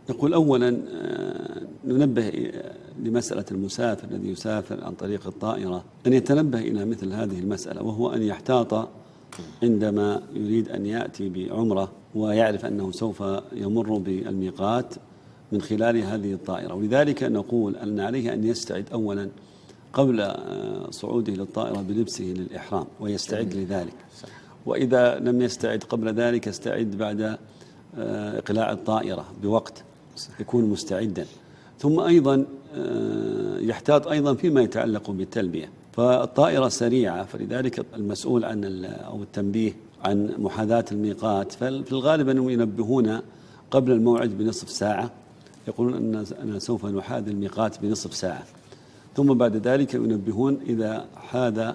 يقول أولا ننبه لمسألة المسافر الذي يسافر عن طريق الطائرة أن يتنبه إلى مثل هذه المسألة، وهو أن يحتاط عندما يريد أن يأتي بعمرة ويعرف أنه سوف يمر بالميقات من خلال هذه الطائرة. ولذلك نقول أن عليه أن يستعد أولا قبل صعوده للطائرة بلبسه للإحرام ويستعد لذلك، وإذا لم يستعد قبل ذلك يستعد بعد إقلاع الطائرة بوقت يكون مستعدا. ثم أيضا يحتاط أيضا فيما يتعلق بالتلبية، فالطائرة سريعة، فلذلك المسؤول عن أو التنبيه عن محاذاة الميقات ففي الغالب أنهم ينبهون قبل الموعد بنصف ساعة، يقولون أن سوف نحاذي الميقات بنصف ساعة، ثم بعد ذلك ينبهون إذا حاذ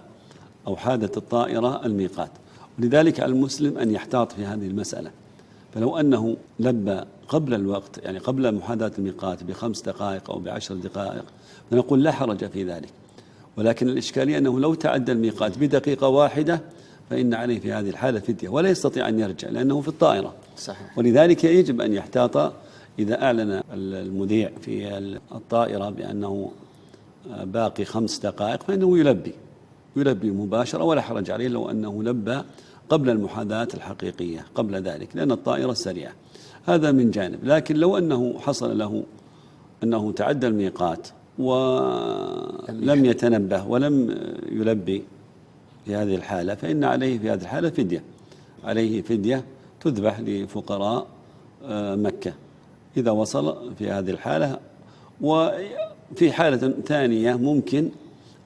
أو حاذت الطائرة الميقات. ولذلك على المسلم أن يحتاط في هذه المسألة، فلو أنه لبى قبل الوقت يعني قبل محاذاة الميقات ب5 دقائق أو ب10 دقائق فنقول لا حرج في ذلك، ولكن الإشكالية أنه لو تعدى الميقات بدقيقة واحدة فإن عليه في هذه الحالة فدية ولا يستطيع أن يرجع لأنه في الطائرة. صحيح. ولذلك يجب أن يحتاط إذا أعلن المذيع في الطائرة بأنه باقي 5 دقائق فإنه يلبي مباشرة ولا حرج عليه لو أنه لبى قبل المحاذاة الحقيقية قبل ذلك، لأن الطائرة سريعة. هذا من جانب. لكن لو أنه حصل له أنه تعدى الميقات ولم يتنبه ولم يلبي في هذه الحالة فإن عليه في هذه الحالة فدية، عليه فدية تذبح لفقراء مكة إذا وصل في هذه الحالة. وفي حالة ثانية ممكن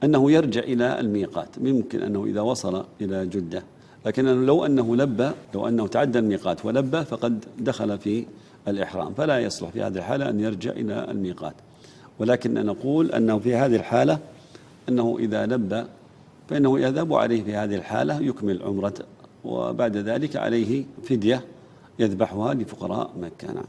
أنه يرجع إلى الميقات، ممكن أنه إذا وصل إلى جدة، لكن لو أنه تعدى الميقات ولبى فقد دخل في الإحرام، فلا يصلح في هذه الحالة أن يرجع إلى الميقات. ولكن نقول أنه في هذه الحالة أنه إذا لبى فإنه يذهب عليه في هذه الحالة يكمل عمرته، وبعد ذلك عليه فدية يذبحها لفقراء مكة. نعم.